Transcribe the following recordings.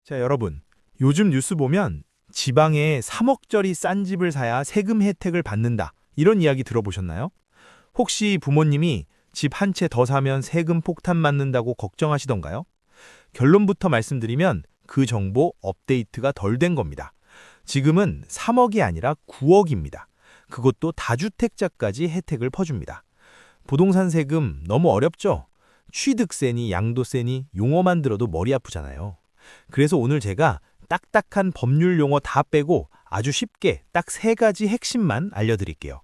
자, 여러분. 요즘 뉴스 보면 지방에 3억짜리 싼 집을 사야 세금 혜택을 받는다. 이런 이야기 들어보셨나요? 혹시 부모님이 집 한 채 더 사면 세금 폭탄 맞는다고 걱정하시던가요? 결론부터 말씀드리면 그 정보 업데이트가 덜 된 겁니다. 지금은 3억이 아니라 9억입니다. 그것도 다주택자까지 혜택을 퍼줍니다. 부동산 세금 너무 어렵죠? 취득세니 양도세니 용어만 들어도 머리 아프잖아요. 그래서 오늘 제가 딱딱한 법률 용어 다 빼고 아주 쉽게 딱 3가지 핵심만 알려드릴게요.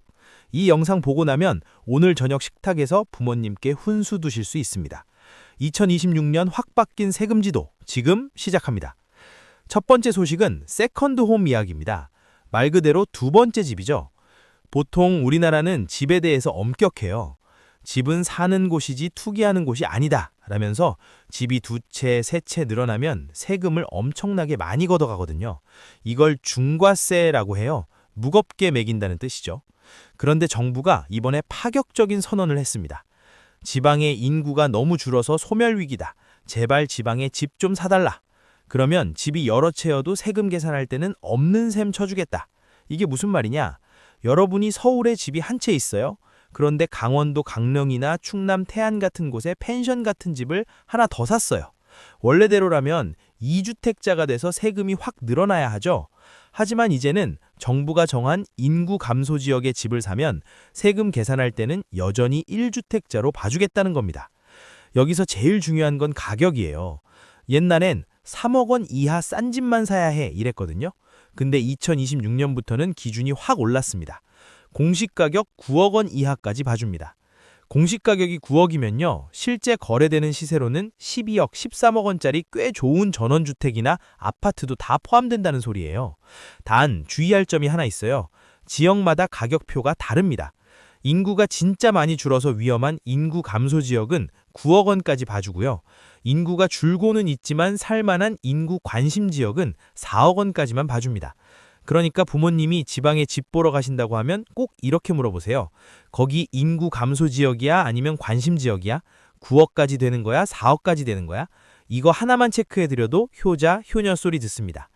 이 영상 보고 나면 오늘 저녁 식탁에서 부모님께 훈수 두실 수 있습니다. 2026년 확 바뀐 세금지도 지금 시작합니다. 첫 번째 소식은 세컨드 홈 이야기입니다. 말 그대로 두 번째 집이죠. 보통 우리나라는 집에 대해서 엄격해요. 집은 사는 곳이지 투기하는 곳이 아니다 라면서 집이 2채, 3채 늘어나면 세금을 엄청나게 많이 걷어가거든요. 이걸 중과세라고 해요. 무겁게 매긴다는 뜻이죠. 그런데 정부가 이번에 파격적인 선언을 했습니다. 지방의 인구가 너무 줄어서 소멸위기다. 제발 지방에 집 좀 사달라. 그러면 집이 여러 채여도 세금 계산할 때는 없는 셈 쳐주겠다. 이게 무슨 말이냐? 여러분이 서울에 집이 한 채 있어요. 그런데 강원도 강릉이나 충남 태안 같은 곳에 펜션 같은 집을 하나 더 샀어요. 원래대로라면 2주택자가 돼서 세금이 확 늘어나야 하죠. 하지만 이제는 정부가 정한 인구 감소 지역의 집을 사면 세금 계산할 때는 여전히 1주택자로 봐주겠다는 겁니다. 여기서 제일 중요한 건 가격이에요. 옛날엔 3억 원 이하 싼 집만 사야 해 이랬거든요. 근데 2026년부터는 기준이 확 올랐습니다. 공시가격 9억 원 이하까지 봐줍니다. 공시가격이 9억이면요. 실제 거래되는 시세로는 12억, 13억 원짜리 꽤 좋은 전원주택이나 아파트도 다 포함된다는 소리예요. 단 주의할 점이 하나 있어요. 지역마다 가격표가 다릅니다. 인구가 진짜 많이 줄어서 위험한 인구 감소 지역은 9억 원까지 봐주고요. 인구가 줄고는 있지만 살만한 인구 관심 지역은 4억 원까지만 봐줍니다. 그러니까 부모님이 지방에 집 보러 가신다고 하면 꼭 이렇게 물어보세요. 거기 인구 감소 지역이야? 아니면 관심 지역이야? 9억까지 되는 거야? 4억까지 되는 거야? 이거 하나만 체크해드려도 효자, 효녀 소리 듣습니다.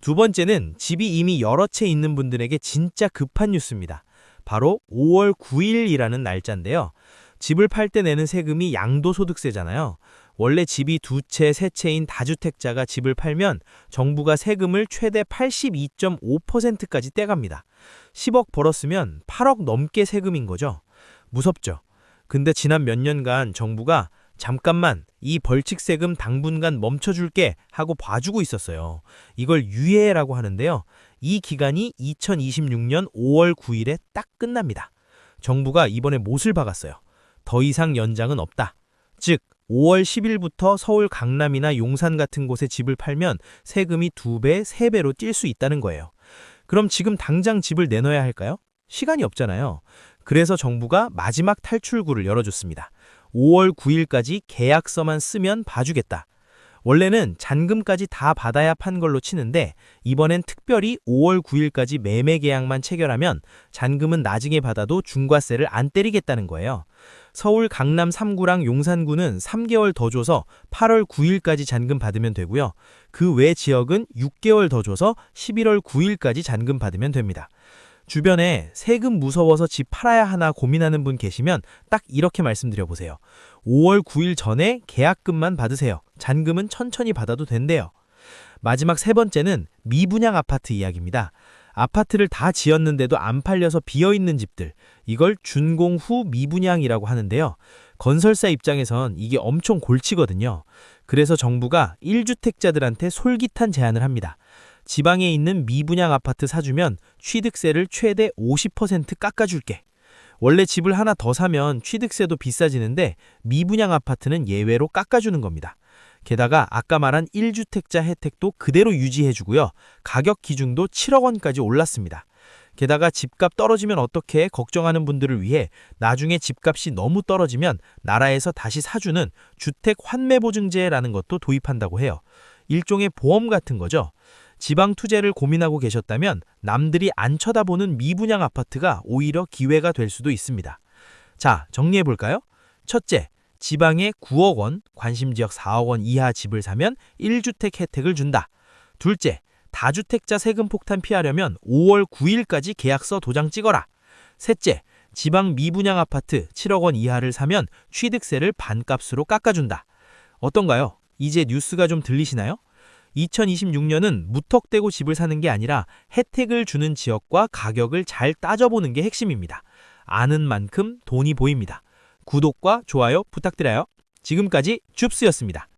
두 번째는 집이 이미 여러 채 있는 분들에게 진짜 급한 뉴스입니다. 바로 5월 9일이라는 날짜인데요. 집을 팔 때 내는 세금이 양도소득세잖아요. 원래 집이 2채, 3채인 다주택자가 집을 팔면 정부가 세금을 최대 82.5%까지 떼갑니다. 10억 벌었으면 8억 넘게 세금인 거죠. 무섭죠? 근데 지난 몇 년간 정부가 잠깐만 이 벌칙 세금 당분간 멈춰줄게 하고 봐주고 있었어요. 이걸 유예라고 하는데요. 이 기간이 2026년 5월 9일에 딱 끝납니다. 정부가 이번에 못을 박았어요. 더 이상 연장은 없다. 즉 5월 10일부터 서울 강남이나 용산 같은 곳에 집을 팔면 세금이 2배, 3배로 뛸 수 있다는 거예요. 그럼 지금 당장 집을 내놔야 할까요? 시간이 없잖아요. 그래서 정부가 마지막 탈출구를 열어줬습니다. 5월 9일까지 계약서만 쓰면 봐주겠다. 원래는 잔금까지 다 받아야 판 걸로 치는데 이번엔 특별히 5월 9일까지 매매 계약만 체결하면 잔금은 나중에 받아도 중과세를 안 때리겠다는 거예요. 서울 강남 3구랑 용산구는 3개월 더 줘서 8월 9일까지 잔금 받으면 되고요. 그 외 지역은 6개월 더 줘서 11월 9일까지 잔금 받으면 됩니다. 주변에 세금 무서워서 집 팔아야 하나 고민하는 분 계시면 딱 이렇게 말씀드려보세요. 5월 9일 전에 계약금만 받으세요. 잔금은 천천히 받아도 된대요. 마지막 세 번째는 미분양 아파트 이야기입니다. 아파트를 다 지었는데도 안 팔려서 비어있는 집들, 이걸 준공 후 미분양이라고 하는데요. 건설사 입장에선 이게 엄청 골치거든요. 그래서 정부가 1주택자들한테 솔깃한 제안을 합니다. 지방에 있는 미분양 아파트 사주면 취득세를 최대 50% 깎아줄게. 원래 집을 하나 더 사면 취득세도 비싸지는데 미분양 아파트는 예외로 깎아주는 겁니다. 게다가 아까 말한 1주택자 혜택도 그대로 유지해주고요. 가격 기준도 7억 원까지 올랐습니다. 게다가 집값 떨어지면 어떻게 걱정하는 분들을 위해 나중에 집값이 너무 떨어지면 나라에서 다시 사주는 주택 환매보증제라는 것도 도입한다고 해요. 일종의 보험 같은 거죠. 지방 투자를 고민하고 계셨다면 남들이 안 쳐다보는 미분양 아파트가 오히려 기회가 될 수도 있습니다. 자, 정리해볼까요? 첫째, 지방에 9억 원, 관심지역 4억 원 이하 집을 사면 1주택 혜택을 준다. 둘째, 다주택자 세금 폭탄 피하려면 5월 9일까지 계약서 도장 찍어라. 셋째, 지방 미분양 아파트 7억 원 이하를 사면 취득세를 반값으로 깎아준다. 어떤가요? 이제 뉴스가 좀 들리시나요? 2026년은 무턱대고 집을 사는 게 아니라 혜택을 주는 지역과 가격을 잘 따져보는 게 핵심입니다. 아는 만큼 돈이 보입니다. 구독과 좋아요 부탁드려요. 지금까지 줍스였습니다.